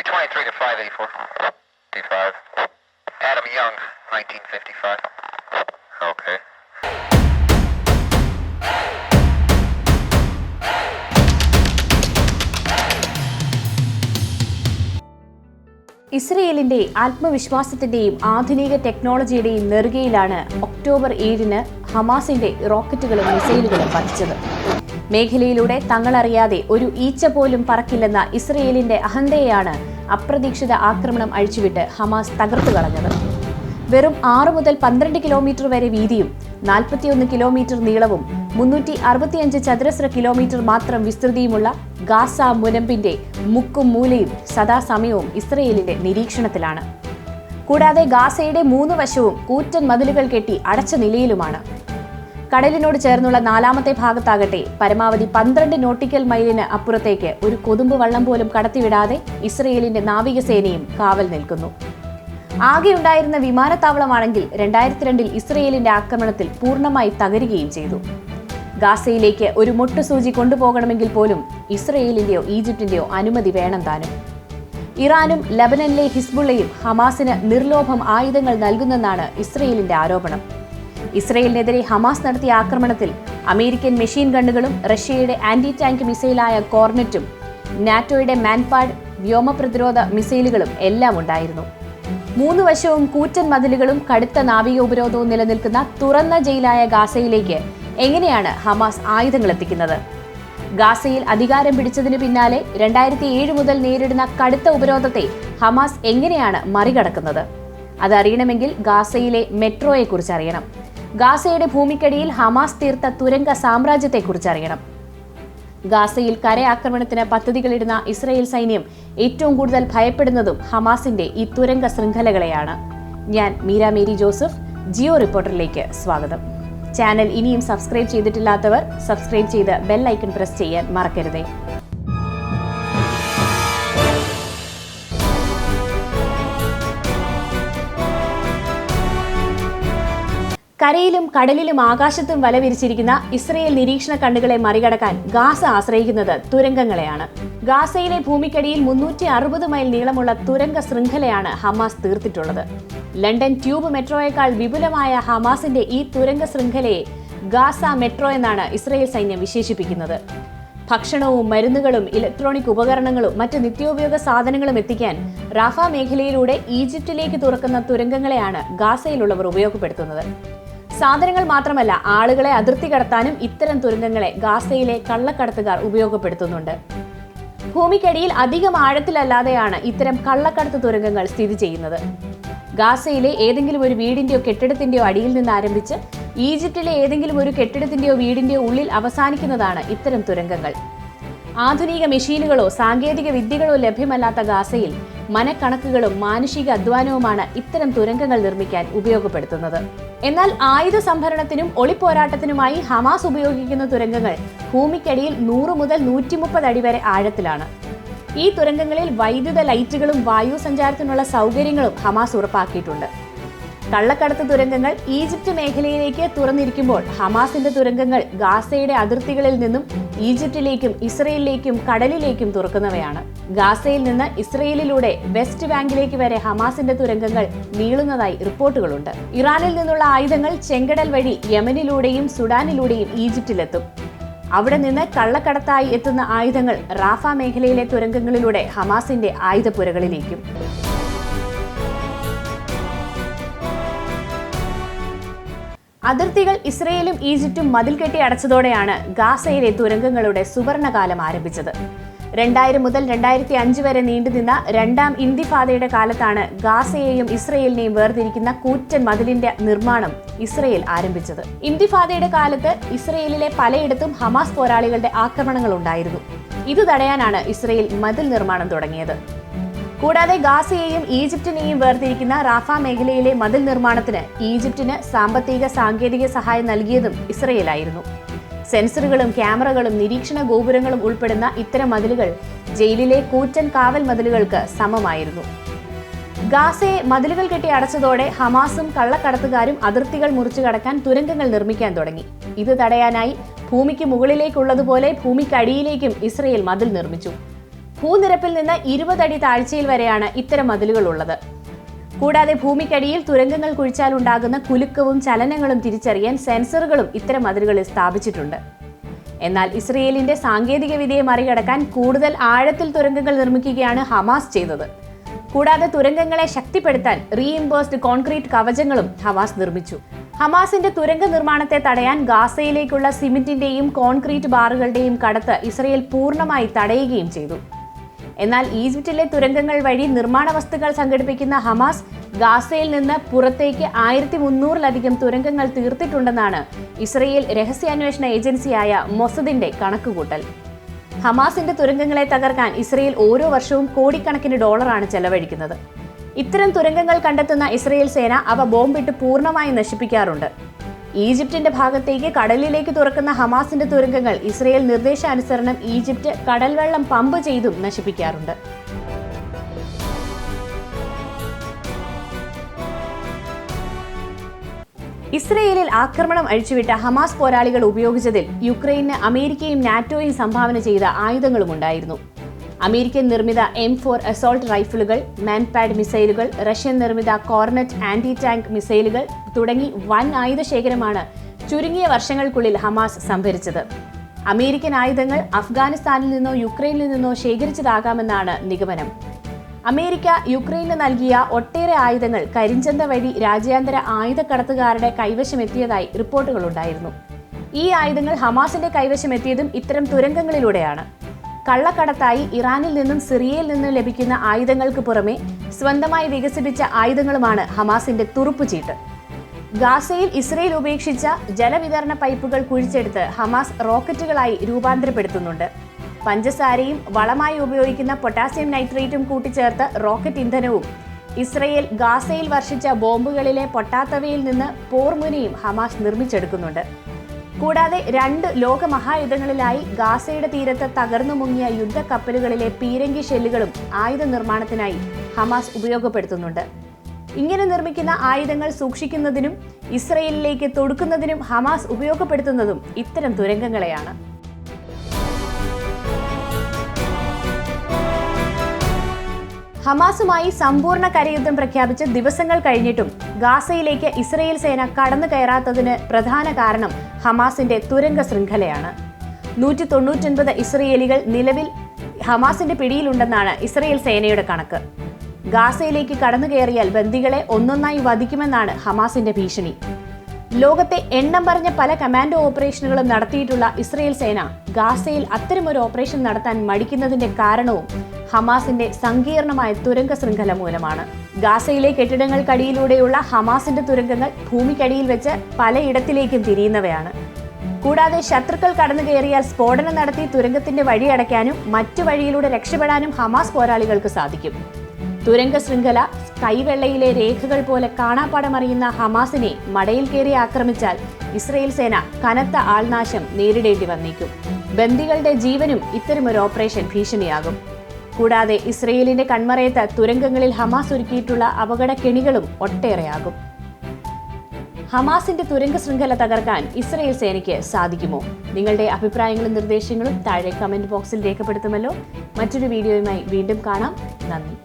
323 to 584. 55. Adam Young, 1955. Okay. ഇസ്രയേലിന്റെ ആത്മവിശ്വാസത്തിന്റെയും ആധുനിക ടെക്നോളജിയുടെയും നെറുകയിലാണ് October 7-ന് ഹമാസിന്റെ റോക്കറ്റുകളും മിസൈലുകളും പതിച്ചത്. മേഖലയിലൂടെ തങ്ങളറിയാതെ ഒരു ഈച്ച പോലും പറക്കില്ലെന്ന ഇസ്രയേലിന്റെ അഹന്തയെയാണ് അപ്രതീക്ഷിത ആക്രമണം അഴിച്ചുവിട്ട് ഹമാസ് തകർത്തു കളഞ്ഞത്. വെറും 6 മുതൽ 12 കിലോമീറ്റർ വരെ വീതിയും 41 കിലോമീറ്റർ നീളവും 365 ചതുരശ്ര കിലോമീറ്റർ മാത്രം വിസ്തൃതിയുമുള്ള ഗാസ മുനമ്പിന്റെ മുക്കും മൂലയും സദാസമയവും ഇസ്രയേലിന്റെ നിരീക്ഷണത്തിലാണ്. കൂടാതെ ഗാസയുടെ 3 വശവും കൂറ്റൻ മതിലുകൾ കെട്ടി അടച്ച നിലയിലുമാണ്. കടലിനോട് ചേർന്നുള്ള 4ാമത്തെ ഭാഗത്താകട്ടെ പരമാവധി 12 നോട്ടിക്കൽ മൈലിന് അപ്പുറത്തേക്ക് ഒരു കൊതുമ്പ് വള്ളം പോലും കടത്തിവിടാതെ ഇസ്രയേലിന്റെ നാവികസേനയും കാവൽ നിൽക്കുന്നു. ആകെ ഉണ്ടായിരുന്ന വിമാനത്താവളമാണെങ്കിൽ 2002 ഇസ്രയേലിന്റെ ആക്രമണത്തിൽ പൂർണ്ണമായി തകരുകയും ചെയ്തു. ഗാസയിലേക്ക് ഒരു മൊട്ടുസൂചി കൊണ്ടുപോകണമെങ്കിൽ പോലും ഇസ്രയേലിന്റെയോ ഈജിപ്തിന്റെയോ അനുമതി വേണം താനും. ഇറാനും ലബനനിലെ ഹിസ്ബുള്ളയും ഹമാസിന് നിർലോഭം ആയുധങ്ങൾ നൽകുന്നെന്നാണ് ഇസ്രയേലിന്റെ ആരോപണം. ഇസ്രയേലിനെതിരെ ഹമാസ് നടത്തിയ ആക്രമണത്തിൽ അമേരിക്കൻ മെഷീൻ ഗണ്ണുകളും റഷ്യയുടെ ആന്റി ടാങ്ക് മിസൈലായ കോർനെറ്റും നാറ്റോയുടെ മാൻപാഡ് വ്യോമ പ്രതിരോധ മിസൈലുകളും എല്ലാം ഉണ്ടായിരുന്നു. 3 വശവും കൂറ്റൻ മതിലുകളും കടുത്ത നാവിക ഉപരോധവും നിലനിൽക്കുന്ന തുറന്ന ജയിലായ ഗാസയിലേക്ക് എങ്ങനെയാണ് ഹമാസ് ആയുധങ്ങൾ എത്തിക്കുന്നത്? ഗാസയിൽ അധികാരം പിടിച്ചതിന് പിന്നാലെ 2007 മുതൽ നേരിടുന്ന കടുത്ത ഉപരോധത്തെ ഹമാസ് എങ്ങനെയാണ് മറികടക്കുന്നത്? അതറിയണമെങ്കിൽ ഗാസയിലെ മെട്രോയെക്കുറിച്ച് അറിയണം. ഗാസയുടെ ഭൂമിക്കടിയിൽ ഹമാസ് തീർത്ത തുരങ്ക സാമ്രാജ്യത്തെക്കുറിച്ച് അറിയണം. ഗാസയിൽ കരയാക്രമണത്തിന് പദ്ധതികളിടുന്ന ഇസ്രായേൽ സൈന്യം ഏറ്റവും കൂടുതൽ ഭയപ്പെടുന്നതും ഹമാസിന്റെ ഈ തുരങ്ക ശൃംഖലകളെയാണ്. ഞാൻ മീര മേരി ജോസഫ്, ജിയോ റിപ്പോർട്ടറിലേക്ക് സ്വാഗതം. ചാനൽ ഇനിയും സബ്സ്ക്രൈബ് ചെയ്തിട്ടില്ലാത്തവർ സബ്സ്ക്രൈബ് ചെയ്ത് ബെൽ ഐക്കൺ പ്രസ് ചെയ്യാൻ മറക്കരുതേ. കരയിലും കടലിലും ആകാശത്തും വലവിരിച്ചിരിക്കുന്ന ഇസ്രയേൽ നിരീക്ഷണ കണ്ണുകളെ മറികടക്കാൻ ഗാസ ആശ്രയിക്കുന്നത് തുരങ്കങ്ങളെയാണ്. ഗാസയിലെ ഭൂമിക്കടിയിൽ 360 മൈൽ നീളമുള്ള തുരങ്ക ശൃംഖലയാണ് ഹമാസ് തീർത്തിട്ടുള്ളത്. ലണ്ടൻ ട്യൂബ് മെട്രോയേക്കാൾ വിപുലമായ ഹമാസിന്റെ ഈ തുരങ്ക ശൃംഖലയെ ഗാസ മെട്രോ എന്നാണ് ഇസ്രയേൽ സൈന്യം വിശേഷിപ്പിക്കുന്നത്. ഭക്ഷണവും മരുന്നുകളും ഇലക്ട്രോണിക് ഉപകരണങ്ങളും മറ്റ് നിത്യോപയോഗ സാധനങ്ങളും എത്തിക്കാൻ റാഫ മേഖലയിലൂടെ ഈജിപ്തിലേക്ക് തുറക്കുന്ന തുരങ്കങ്ങളെയാണ് ഗാസയിലുള്ളവർ ഉപയോഗപ്പെടുത്തുന്നത്. സാധനങ്ങൾ മാത്രമല്ല, ആളുകളെ അതിർത്തി കടത്താനും ഇത്തരം തുരങ്കങ്ങളെ ഗാസയിലെ കള്ളക്കടത്തുകാർ ഉപയോഗപ്പെടുത്തുന്നുണ്ട്. ഭൂമിക്കടിയിൽ അധികം ആഴത്തിലല്ലാതെയാണ് ഇത്തരം കള്ളക്കടത്ത് തുരങ്കങ്ങൾ സ്ഥിതി ചെയ്യുന്നത്. ഗാസയിലെ ഏതെങ്കിലും ഒരു വീടിന്റെയോ കെട്ടിടത്തിന്റെയോ അടിയിൽ നിന്ന് ആരംഭിച്ച് ഈജിപ്തിലെ ഏതെങ്കിലും ഒരു കെട്ടിടത്തിന്റെയോ വീടിന്റെയോ ഉള്ളിൽ അവസാനിക്കുന്നതാണ് ഇത്തരം തുരങ്കങ്ങൾ. ആധുനിക മെഷീനുകളോ സാങ്കേതിക വിദ്യകളോ ലഭ്യമല്ലാത്ത ഗാസയിൽ മനക്കണക്കുകളും മാനുഷിക അധ്വാനവുമാണ് ഇത്തരം തുരങ്കങ്ങൾ നിർമ്മിക്കാൻ ഉപയോഗപ്പെടുത്തുന്നത്. എന്നാൽ ആയുധ സംഭരണത്തിനും ഒളിപ്പോരാട്ടത്തിനുമായി ഹമാസ് ഉപയോഗിക്കുന്ന തുരങ്കങ്ങൾ ഭൂമിക്കടിയിൽ 100 മുതൽ 130 അടി വരെ ആഴത്തിലാണ്. ഈ തുരങ്കങ്ങളിൽ വൈദ്യുത ലൈറ്റുകളും വായു സഞ്ചാരത്തിനുള്ള സൗകര്യങ്ങളും ഹമാസ് ഉറപ്പാക്കിയിട്ടുണ്ട്. കള്ളക്കടത്ത് തുരങ്കങ്ങൾ ഈജിപ്ത് മേഖലയിലേക്ക് തുറന്നിരിക്കുമ്പോൾ ഹമാസിന്റെ തുരങ്കങ്ങൾ ഗാസയുടെ അതിർത്തികളിൽ നിന്നും ഈജിപ്തിലേക്കും ഇസ്രയേലിലേക്കും കടലിലേക്കും തുറക്കുന്നവയാണ്. ഗാസയിൽ നിന്ന് ഇസ്രയേലിലൂടെ വെസ്റ്റ് ബാങ്കിലേക്ക് വരെ ഹമാസിന്റെ തുരങ്കങ്ങൾ നീളുന്നതായി റിപ്പോർട്ടുകളുണ്ട്. ഇറാനിൽ നിന്നുള്ള ആയുധങ്ങൾ ചെങ്കടൽ വഴി യമനിലൂടെയും സുഡാനിലൂടെയും ഈജിപ്തിലെത്തും. അവിടെ നിന്ന് കള്ളക്കടത്തായി എത്തുന്ന ആയുധങ്ങൾ റാഫ മേഖലയിലെ തുരങ്കങ്ങളിലൂടെ ഹമാസിന്റെ ആയുധപ്പുരകളിലേക്കും. അതിർത്തികൾ ഇസ്രയേലും ഈജിപ്തും മതിൽ കെട്ടി അടച്ചതോടെയാണ് ഗാസയിലെ തുരങ്കങ്ങളുടെ സുവർണകാലം ആരംഭിച്ചത്. 2000 മുതൽ 2005 വരെ നീണ്ടുനിന്ന 2ാം ഇന്തിഫാദയുടെ കാലത്താണ് ഗാസയെയും ഇസ്രയേലിനെയും വേർതിരിക്കുന്ന കൂറ്റൻ മതിലിന്റെ നിർമ്മാണം ഇസ്രയേൽ ആരംഭിച്ചത്. ഇന്തിഫാദയുടെ കാലത്ത് ഇസ്രയേലിലെ പലയിടത്തും ഹമാസ് പോരാളികളുടെ ആക്രമണങ്ങൾ ഉണ്ടായിരുന്നു. ഇത് തടയാനാണ് ഇസ്രയേൽ മതിൽ നിർമ്മാണം തുടങ്ങിയത്. കൂടാതെ ഗാസയെയും ഈജിപ്തിനെയും വേർതിരിക്കുന്ന റാഫ മേഖലയിലെ മതിൽ നിർമ്മാണത്തിന് ഈജിപ്തിന് സാമ്പത്തിക സാങ്കേതിക സഹായം നൽകിയതും ഇസ്രയേലായിരുന്നു. സെൻസറുകളും ക്യാമറകളും നിരീക്ഷണ ഗോപുരങ്ങളും ഉൾപ്പെടുന്ന ഇത്തരം മതിലുകൾ ജയിലിലെ കൂറ്റൻ കാവൽ മതിലുകൾക്ക് സമമായിരുന്നു. ഗാസയെ മതിലുകൾ കെട്ടി അടച്ചതോടെ ഹമാസും കള്ളക്കടത്തുകാരും അതിർത്തികൾ മുറിച്ചു കടക്കാൻ തുരങ്കങ്ങൾ നിർമ്മിക്കാൻ തുടങ്ങി. ഇത് തടയാനായി ഭൂമിക്ക് മുകളിലേക്കുള്ളതുപോലെ ഭൂമിക്കടിയിലേക്കും ഇസ്രയേൽ മതിൽ നിർമ്മിച്ചു. ഭൂനിരപ്പിൽ നിന്ന് 20 അടി താഴ്ചയിൽ വരെയാണ് ഇത്തരം മതിലുകൾ ഉള്ളത്. കൂടാതെ ഭൂമിക്കടിയിൽ തുരങ്കങ്ങൾ കുഴിച്ചാൽ ഉണ്ടാകുന്ന കുലുക്കവും ചലനങ്ങളും തിരിച്ചറിയാൻ സെൻസറുകളും ഇത്തരം മതിലുകളിൽ സ്ഥാപിച്ചിട്ടുണ്ട്. എന്നാൽ ഇസ്രയേലിന്റെ സാങ്കേതിക വിദ്യയെ മറികടക്കാൻ കൂടുതൽ ആഴത്തിൽ തുരങ്കങ്ങൾ നിർമ്മിക്കുകയാണ് ഹമാസ് ചെയ്തത്. കൂടാതെ തുരങ്കങ്ങളെ ശക്തിപ്പെടുത്താൻ റീഇംബേഴ്സ്ഡ് കോൺക്രീറ്റ് കവചങ്ങളും ഹമാസ് നിർമ്മിച്ചു. ഹമാസിന്റെ തുരങ്ക നിർമ്മാണത്തെ തടയാൻ ഗാസയിലേക്കുള്ള സിമന്റിന്റെയും കോൺക്രീറ്റ് ബാറുകളുടെയും കടത്ത് ഇസ്രയേൽ പൂർണ്ണമായി തടയുകയും ചെയ്തു. എന്നാൽ ഈജിപ്തിലെ തുരങ്കങ്ങൾ വഴി നിർമ്മാണ വസ്തുക്കൾ സംഘടിപ്പിക്കുന്ന ഹമാസ് ഗാസയിൽ നിന്ന് പുറത്തേക്ക് 1300-ലധികം തുരങ്കങ്ങൾ തീർത്തിട്ടുണ്ടെന്നാണ് ഇസ്രയേൽ രഹസ്യാന്വേഷണ ഏജൻസിയായ മൊസദിന്റെ കണക്കുകൂട്ടൽ. ഹമാസിന്റെ തുരങ്കങ്ങളെ തകർക്കാൻ ഇസ്രയേൽ ഓരോ വർഷവും കോടിക്കണക്കിന് ഡോളറാണ് ചെലവഴിക്കുന്നത്. ഇത്തരം തുരങ്കങ്ങൾ കണ്ടെത്തുന്ന ഇസ്രയേൽ സേന അവ ബോംബിട്ട് പൂർണ്ണമായി നശിപ്പിക്കാറുണ്ട്. ഈജിപ്തിന്റെ ഭാഗത്തേക്ക് കടലിലേക്ക് തുറക്കുന്ന ഹമാസിന്റെ തുരങ്കങ്ങൾ ഇസ്രയേൽ നിർദ്ദേശാനുസരണം ഈജിപ്ത് കടൽവെള്ളം പമ്പ് ചെയ്തും നശിപ്പിക്കാറുണ്ട്. ഇസ്രയേലിൽ ആക്രമണം അഴിച്ചുവിട്ട ഹമാസ് പോരാളികൾ ഉപയോഗിച്ചതിൽ യുക്രൈന് അമേരിക്കയും നാറ്റോയും സംഭാവന ചെയ്ത ആയുധങ്ങളും ഉണ്ടായിരുന്നു. അമേരിക്കൻ നിർമ്മിത M4 അസോൾട്ട് റൈഫിളുകൾ, മാൻപാഡ് മിസൈലുകൾ, റഷ്യൻ നിർമ്മിത കോർണറ്റ് ആന്റി ടാങ്ക് മിസൈലുകൾ തുടങ്ങി വൻ ആയുധ ശേഖരമാണ് ചുരുങ്ങിയ വർഷങ്ങൾക്കുള്ളിൽ ഹമാസ് സംഭരിച്ചത്. അമേരിക്കൻ ആയുധങ്ങൾ അഫ്ഗാനിസ്ഥാനിൽ നിന്നോ യുക്രൈനിൽ നിന്നോ ശേഖരിച്ചതാകാമെന്നാണ് നിഗമനം. അമേരിക്ക യുക്രൈന് നൽകിയ ഒട്ടേറെ ആയുധങ്ങൾ കരിഞ്ചന്ത വഴി രാജ്യാന്തര ആയുധക്കടത്തുകാരുടെ കൈവശമെത്തിയതായി റിപ്പോർട്ടുകളുണ്ടായിരുന്നു. ഈ ആയുധങ്ങൾ ഹമാസിന്റെ കൈവശമെത്തിയതും ഇത്തരം തുരങ്കങ്ങളിലൂടെയാണ്. കള്ളക്കടത്തായി ഇറാനിൽ നിന്നും സിറിയയിൽ നിന്നും ലഭിക്കുന്ന ആയുധങ്ങൾക്ക് പുറമെ സ്വന്തമായി വികസിപ്പിച്ച ആയുധങ്ങളുമാണ് ഹമാസിന്റെ തുറുപ്പുചീട്ട്. ഗാസയിൽ ഇസ്രയേൽ ഉപേക്ഷിച്ച ജലവിതരണ പൈപ്പുകൾ കുഴിച്ചെടുത്ത് ഹമാസ് റോക്കറ്റുകളായി രൂപാന്തരപ്പെടുത്തുന്നുണ്ട്. പഞ്ചസാരയും വളമായി ഉപയോഗിക്കുന്ന പൊട്ടാസ്യം നൈട്രേറ്റും കൂട്ടിച്ചേർത്ത് റോക്കറ്റ് ഇന്ധനവും ഇസ്രയേൽ ഗാസയിൽ വർഷിച്ച ബോംബുകളിലെ പൊട്ടാത്തവയിൽ നിന്ന് പോർമുനയും ഹമാസ് നിർമ്മിച്ചെടുക്കുന്നുണ്ട്. കൂടാതെ 2 ലോകമഹായുദ്ധങ്ങളിലായി ഗാസയുടെ തീരത്ത് തകർന്നു മുങ്ങിയ യുദ്ധക്കപ്പലുകളിലെ പീരങ്കി ഷെല്ലുകളും ആയുധ നിർമ്മാണത്തിനായി ഹമാസ് ഉപയോഗപ്പെടുത്തുന്നുണ്ട്. ഇങ്ങനെ നിർമ്മിക്കുന്ന ആയുധങ്ങൾ സൂക്ഷിക്കുന്നതിനും ഇസ്രയേലിലേക്ക് തൊടുക്കുന്നതിനും ഹമാസ് ഉപയോഗപ്പെടുത്തുന്നതും ഇത്തരം തുരങ്കങ്ങളെയാണ്. ഹമാസുമായി സമ്പൂർണ്ണ കരയുദ്ധം പ്രഖ്യാപിച്ച് ദിവസങ്ങൾ കഴിഞ്ഞിട്ടും ഗാസയിലേക്ക് ഇസ്രയേൽ സേന കടന്നു കയറാത്തതിന് പ്രധാന കാരണം ഹമാസിന്റെ തുരങ്ക ശൃംഖലയാണ്. 199 ഇസ്രയേലികൾ നിലവിൽ ഹമാസിന്റെ പിടിയിലുണ്ടെന്നാണ് ഇസ്രയേൽ സേനയുടെ കണക്ക്. ഗാസയിലേക്ക് കടന്നു കയറിയാൽ ബന്ദികളെ ഒന്നൊന്നായി വധിക്കുമെന്നാണ് ഹമാസിന്റെ ഭീഷണി. ലോകത്തെ എണ്ണം പറഞ്ഞ പല കമാൻഡോ ഓപ്പറേഷനുകളും നടത്തിയിട്ടുള്ള ഇസ്രയേൽ സേന ഗാസയിൽ അത്തരമൊരു ഓപ്പറേഷൻ നടത്താൻ മടിക്കുന്നതിന്റെ കാരണവും ഹമാസിന്റെ സങ്കീർണമായ തുരങ്ക ശൃംഖല മൂലമാണ്. ഗാസയിലെ കെട്ടിടങ്ങൾക്കടിയിലൂടെയുള്ള ഹമാസിന്റെ തുരങ്കങ്ങൾ ഭൂമിക്കടിയിൽ വെച്ച് പലയിടത്തിലേക്കും തിരിയുന്നവയാണ്. കൂടാതെ ശത്രുക്കൾ കടന്നു കയറിയാൽ സ്ഫോടനം നടത്തി തുരങ്കത്തിന്റെ വഴി അടയ്ക്കാനും മറ്റു വഴിയിലൂടെ രക്ഷപ്പെടാനും ഹമാസ് പോരാളികൾക്ക് സാധിക്കും. തുരങ്ക ശൃംഖല കൈവെള്ളയിലെ രേഖകൾ പോലെ കാണാപ്പാടമറിയുന്ന ഹമാസിനെ മടയിൽ കയറി ആക്രമിച്ചാൽ ഇസ്രയേൽ സേന കനത്ത ആൾനാശം നേരിടേണ്ടി വന്നേക്കും. ബന്ദികളുടെ ജീവനും ഇത്തരമൊരു ഓപ്പറേഷൻ ഭീഷണിയാകും. കൂടാതെ ഇസ്രയേലിന്റെ കൺമറയത്ത് തുരങ്കങ്ങളിൽ ഹമാസ് ഒരുക്കിയിട്ടുള്ള അപകടക്കെണികളും ഒട്ടേറെയാകും. ഹമാസിന്റെ തുരങ്ക ശൃംഖല തകർക്കാൻ ഇസ്രയേൽ സേനയ്ക്ക് സാധിക്കുമോ? നിങ്ങളുടെ അഭിപ്രായങ്ങളും നിർദ്ദേശങ്ങളും താഴെ കമന്റ് ബോക്സിൽ രേഖപ്പെടുത്തുമല്ലോ. മറ്റൊരു വീഡിയോയുമായി വീണ്ടും കാണാം. നന്ദി.